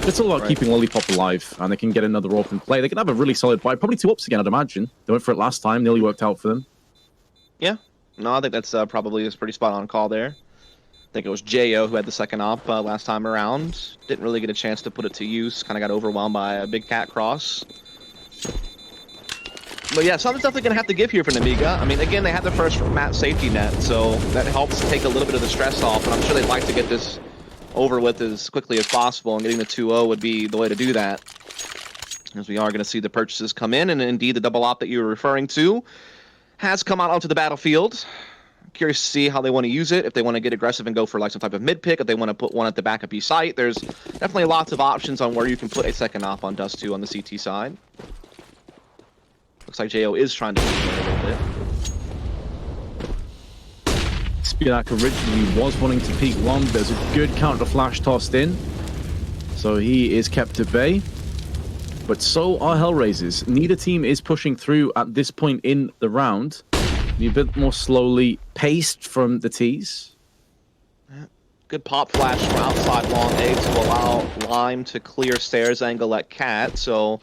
It's all about keeping Lollipop alive, and they can get another open play. They can have a really solid buy. Probably 2 ups again, I'd imagine. They went for it last time. Nearly worked out for them. Yeah. No, I think that's probably a pretty spot-on call there. I think it was Jo who had the second op last time around. Didn't really get a chance to put it to use. Kind of got overwhelmed by a big cat cross. But yeah, something's definitely going to have to give here for Nemiga. I mean, again, they had the first map safety net, so that helps take a little bit of the stress off. And I'm sure they'd like to get this over with as quickly as possible, and getting the 2-0 would be the way to do that. As we are going to see the purchases come in, and indeed the double op that you were referring to has come out onto the battlefield. Curious to see how they want to use it, if they want to get aggressive and go for like some type of mid pick, if they want to put one at the back of B site. There's definitely lots of options on where you can put a second op on Dust 2 on the CT side. Looks like Jo is trying to move it a little bit. Speedak originally was wanting to peek long. There's a good counter flash tossed in, so he is kept at bay. But so are HellRaisers. Neither team is pushing through at this point in the round. Be a bit more slowly paced from the T's. Good pop flash from outside long A to allow Lime to clear stairs angle at Cat. So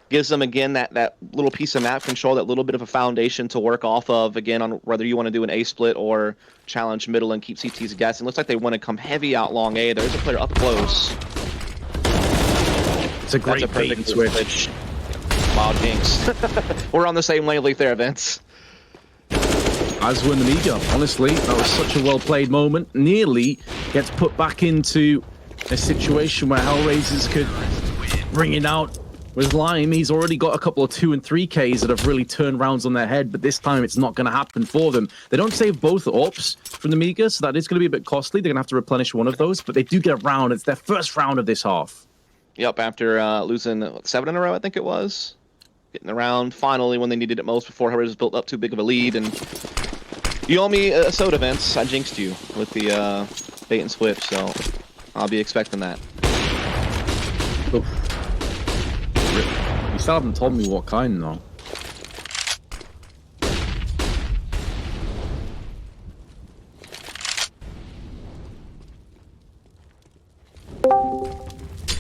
gives them again that little piece of map control, that little bit of a foundation to work off of again on whether you want to do an A split or challenge middle and keep CTs guessing. Looks like they want to come heavy out long A. There's a player up close. It's a great perfect switch. Wow, Jinx. We're on the same wavelength there, Vince. As were Nemiga, honestly. That was such a well-played moment. Nearly gets put back into a situation where HellRaisers could bring it out with Lime. He's already got a couple of 2 and 3Ks that have really turned rounds on their head, but this time it's not going to happen for them. They don't save both ops from Nemiga, so that is going to be a bit costly. They're going to have to replenish one of those, but they do get a round. It's their first round of this half. Yep, after losing 7 in a row, I think it was. Getting around finally when they needed it most before HellRaisers built up too big of a lead. And you owe me a soda, Vince. I jinxed you with the bait and switch, so I'll be expecting that. Oof. You still haven't told me what kind, though.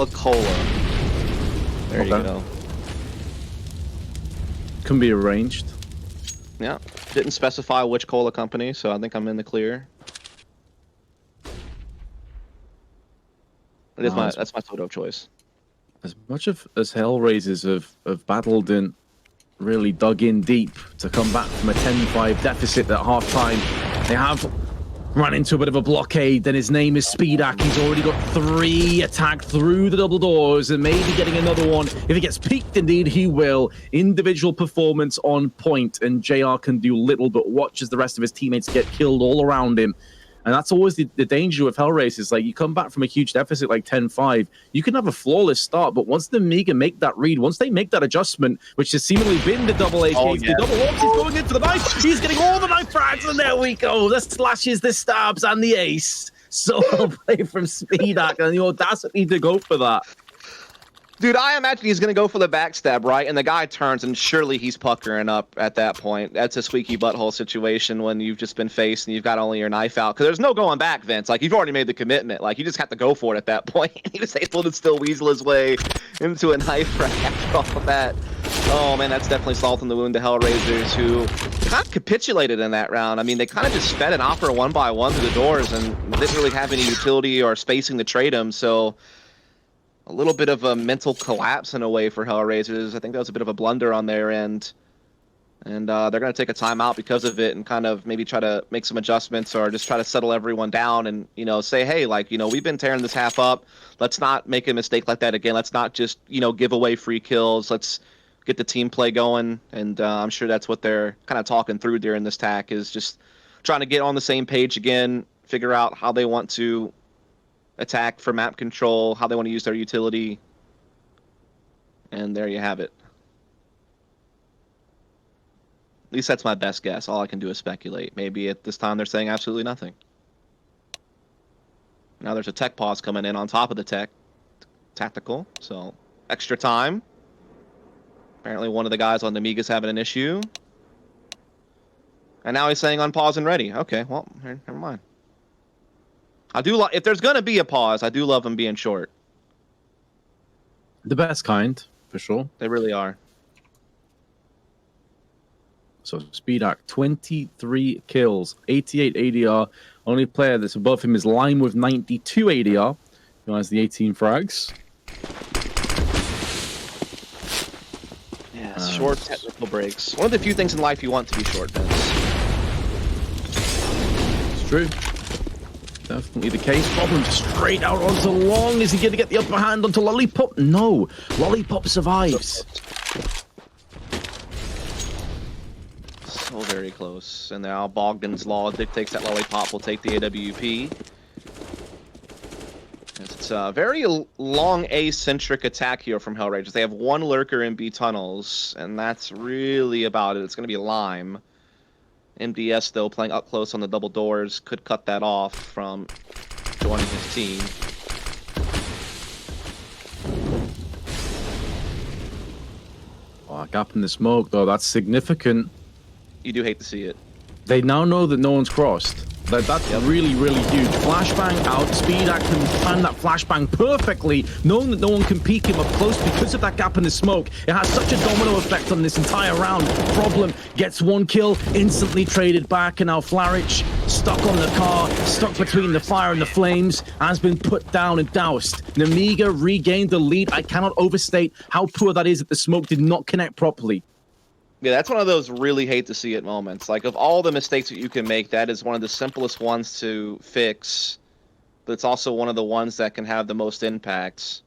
A cola. There you go. Can be arranged. Yeah. Didn't specify which cola company, so I think I'm in the clear. That's my soda of choice. As much as HellRaisers have battled and really dug in deep to come back from a 10-5 deficit at half-time, they have run into a bit of a blockade. Then his name is Speedak. He's already got 3 attacked through the double doors and maybe getting another one. If he gets peaked, indeed, he will. Individual performance on point, and JR can do little but watch as the rest of his teammates get killed all around him. And that's always the danger with HellRaisers. Like, you come back from a huge deficit like 10-5, you can have a flawless start, but once the Nemiga make that read, once they make that adjustment, which has seemingly been the double AKs, the double ops, he's going in for the knife, he's getting all the knife frags, and there we go. The slashes, the stabs, and the ace. So well played from Speedak, and the audacity to go for that. Dude, I imagine he's going to go for the backstab, right? And the guy turns, and surely he's puckering up at that point. That's a squeaky butthole situation when you've just been faced and you've got only your knife out. Because there's no going back, Vince. Like, you've already made the commitment. Like, you just have to go for it at that point. He was able to still weasel his way into a knife rack after all of that. Oh, man, that's definitely salt in the wound to HellRaisers, who kind of capitulated in that round. I mean, they kind of just fed an offer 1-by-1 through the doors and didn't really have any utility or spacing to trade them, so a little bit of a mental collapse in a way for HellRaisers. I think that was a bit of a blunder on their end. And they're going to take a timeout because of it and kind of maybe try to make some adjustments or just try to settle everyone down and, you know, say, hey, like, you know, we've been tearing this half up. Let's not make a mistake like that again. Let's not just, you know, give away free kills. Let's get the team play going. And I'm sure that's what they're kind of talking through during this tack, is just trying to get on the same page again, figure out how they want to attack for map control, how they want to use their utility. And there you have it. At least that's my best guess. All I can do is speculate. Maybe at this time they're saying absolutely nothing. Now there's a tech pause coming in on top of the tactical. So extra time. Apparently one of the guys on Nemiga's having an issue. And now he's saying unpause and ready. Okay, well, never mind. I do if there's going to be a pause, I do love them being short. The best kind, for sure. They really are. So Speedak, 23 kills, 88 ADR. Only player that's above him is Lime with 92 ADR, who has the 18 frags. Yeah, short technical breaks. One of the few things in life you want to be short, Vince. It's true. Definitely the case. Problem straight out onto Long. Is he going to get the upper hand onto Lollipop? No. Lollipop survives. So very close. And now Bogdan's Law dictates that Lollipop will take the AWP. It's a very long A-centric attack here from HellRaisers. They have one lurker in B tunnels, and that's really about it. It's going to be Lime. MDS, though, playing up close on the double doors, could cut that off from joining his team. Oh, gap in the smoke, though. That's significant. You do hate to see it. They now know that no one's crossed. That's really, really huge. Flashbang out. Speedak can plan that flashbang perfectly, knowing that no one can peek him up close because of that gap in the smoke. It has such a domino effect on this entire round. Problem, gets one kill, instantly traded back, and now Flarich, stuck on the car, stuck between the fire and the flames, has been put down and doused. Nemiga regained the lead. I cannot overstate how poor that is that the smoke did not connect properly. Yeah, that's one of those really hate to see it moments. Like, of all the mistakes that you can make, that is one of the simplest ones to fix, but it's also one of the ones that can have the most impacts.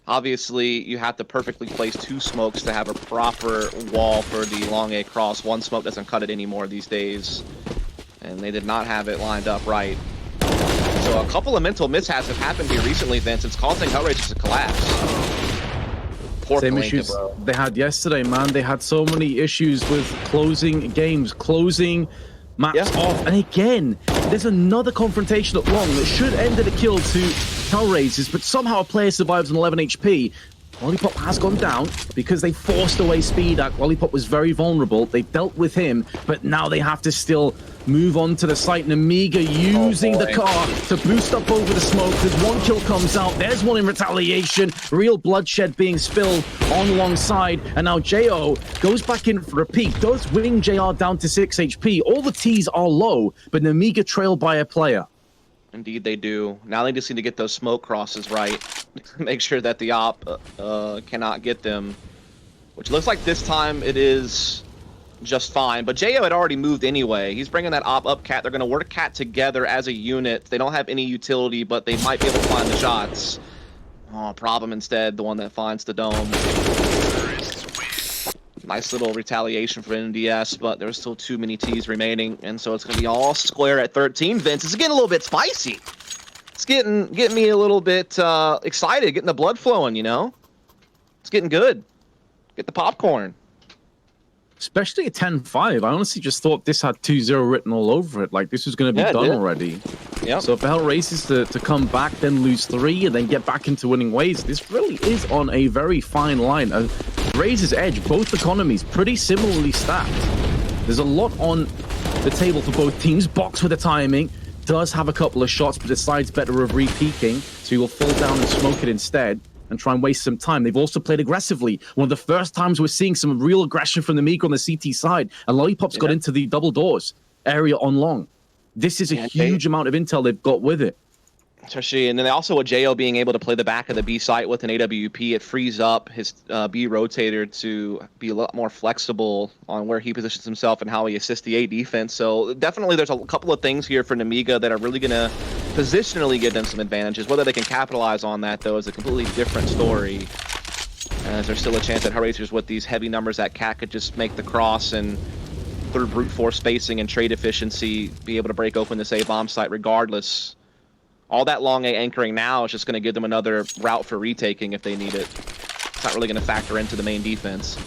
Obviously, you have to perfectly place two smokes to have a proper wall for the long A cross. One smoke doesn't cut it anymore these days, and they did not have it lined up right. So a couple of mental mishaps have happened here recently, Vince. It's causing HellRaisers to collapse. Same issues they had yesterday, man. They had so many issues with closing games, closing maps off. And again, there's another confrontation at long that should end in a kill to HellRaisers, but somehow a player survives on 11 HP. Lollipop has gone down because they forced away Speedak. Lollipop was very vulnerable. They dealt with him, but now they have to still move on to the site. Nemiga using the car to boost up over the smoke. There's one kill comes out. There's one in retaliation. Real bloodshed being spilled on alongside. And now Jo goes back in for a peek. Does wing JR down to 6 HP. All the T's are low, but Nemiga trailed by a player. Indeed they do. Now they just need to get those smoke crosses right. Make sure that the op cannot get them. Which looks like this time it is just fine. But Jo had already moved anyway. He's bringing that op up Cat. They're going to work Cat together as a unit. They don't have any utility, but they might be able to find the shots. Oh, Problem instead, the one that finds the dome. Nice little retaliation for NDS, but there's still too many T's remaining, and so it's going to be all square at 13. Vince, it's getting a little bit spicy. It's getting me a little bit excited, getting the blood flowing, you know? It's getting good. Get the popcorn. Especially at 10-5. I honestly just thought this had 2-0 written all over it. Like, this was going to be done already. Yep. So for HellRaisers to come back, then lose 3, and then get back into winning ways, this really is on a very fine line. Razor's Edge, both economies, pretty similarly stacked. There's a lot on the table for both teams. Box with the timing, does have a couple of shots, but decides better of re-peeking, so he will fall down and smoke it instead and try and waste some time. They've also played aggressively. One of the first times we're seeing some real aggression from the Nemiga on the CT side, and Lollipop's got into the double doors area on long. This is a huge amount of intel they've got with it. Especially, and then also with Jo being able to play the back of the B site with an AWP, it frees up his B rotator to be a lot more flexible on where he positions himself and how he assists the A defense. So definitely there's a couple of things here for Nemiga that are really going to positionally give them some advantages. Whether they can capitalize on that, though, is a completely different story. As there's still a chance that HellRaisers with these heavy numbers at Cat could just make the cross and through brute force spacing and trade efficiency be able to break open this A bomb site regardless. All that long A anchoring now is just going to give them another route for retaking if they need it. It's not really going to factor into the main defense.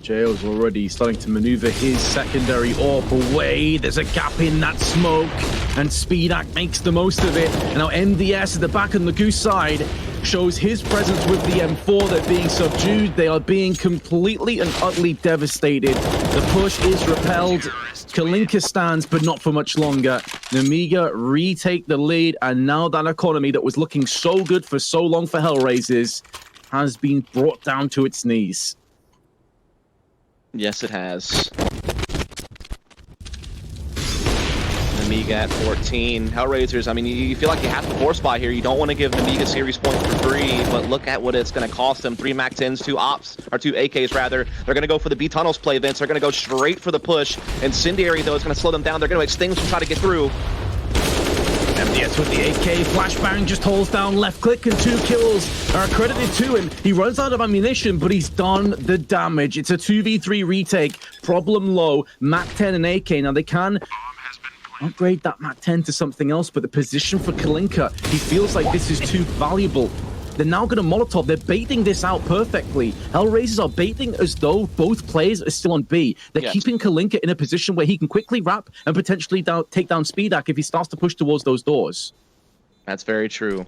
JO's already starting to maneuver his secondary AWP away. There's a gap in that smoke, and Speedak makes the most of it. And now MDS at the back on the Goose side shows his presence with the M4. They're being subdued. They are being completely and utterly devastated. The push is repelled. Kalinka stands, but not for much longer. Nemiga retake the lead, and now that economy that was looking so good for so long for HellRaisers has been brought down to its knees. Yes, it has. Nemiga at 14. HellRaisers, I mean, you feel like you have to force buy here. You don't want to give Nemiga series points for free, but look at what it's going to cost them. 3 Mac-10s, 2 Ops, or 2 AKs rather. They're going to go for the B tunnels play events. They're going to go straight for the push. Incendiary, though, is going to slow them down. They're going to extinguish and try to get through. MDS with the AK, flashbang just holds down left click, and 2 kills are accredited to him. He runs out of ammunition, but he's done the damage. It's a 2v3 retake, problem low, Mac-10 and AK. Now they can upgrade that Mac-10 to something else, but the position for Kalinka, he feels like this is too valuable. They're now going to Molotov. They're baiting this out perfectly. HellRaisers are baiting as though both players are still on B. They're keeping Kalinka in a position where he can quickly wrap and potentially take down Speedak if he starts to push towards those doors. That's very true.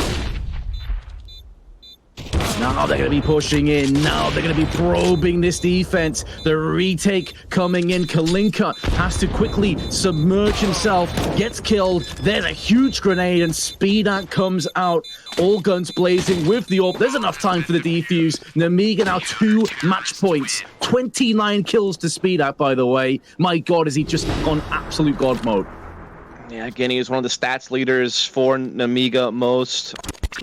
Now they're going to be pushing in. Now they're going to be probing this defense. The retake coming in. Kalinka has to quickly submerge himself. Gets killed. There's a huge grenade, and Speedak comes out. All guns blazing with the AWP. There's enough time for the defuse. Nemiga now 2 match points. 29 kills to Speedak, by the way. My God, has he just gone absolute God mode. Yeah, again, he is one of the stats leaders for Nemiga most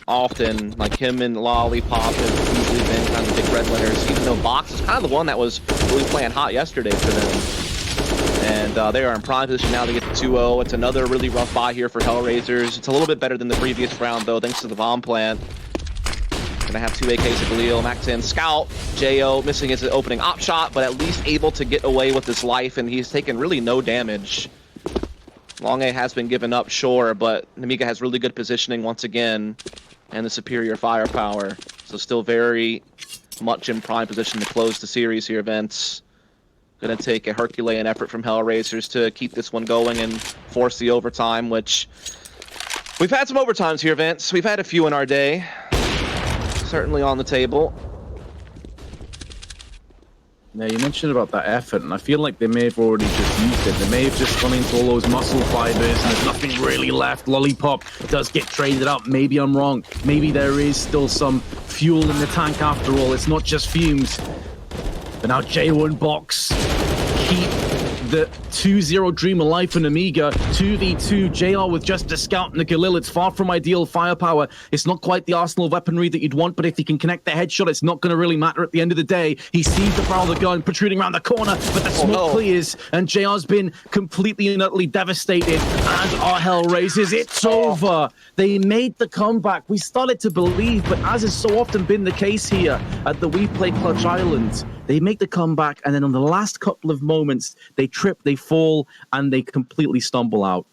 often. Like him and Lollipop have usually been kind of the big red winners, even though Box is kind of the one that was really playing hot yesterday for them. And they are in prime position now to get to 2-0. It's another really rough buy here for HellRaisers. It's a little bit better than the previous round, though, thanks to the bomb plant. Gonna have 2 AKs at Galil, Mac-10 Scout. Jo missing his opening op shot, but at least able to get away with his life, and he's taken really no damage. Long A has been given up, sure, but Nemiga has really good positioning once again and the superior firepower. So still very much in prime position to close the series here, Vince. Going to take a Herculean effort from HellRaisers to keep this one going and force the overtime, which we've had some overtimes here, Vince. We've had a few in our day. Certainly on the table. Now, you mentioned about that effort, and I feel like they may have already just used it. They may have just gone into all those muscle fibers, and there's nothing really left. Lollipop does get traded up. Maybe I'm wrong. Maybe there is still some fuel in the tank after all. It's not just fumes. But now J1 Box keep the 2-0 dream alive for Nemiga. 2v2, JR with just a scout and a Galil. It's far from ideal firepower. It's not quite the arsenal of weaponry that you'd want, but if he can connect the headshot, it's not going to really matter at the end of the day. He sees the barrel of the gun protruding around the corner, but the smoke clears, and JR's been completely and utterly devastated. And our HellRaisers, it's over. They made the comeback. We started to believe, but as has so often been the case here at the WePlay Clutch Island, they make the comeback, and then on the last couple of moments, they trip, they fall, and they completely stumble out.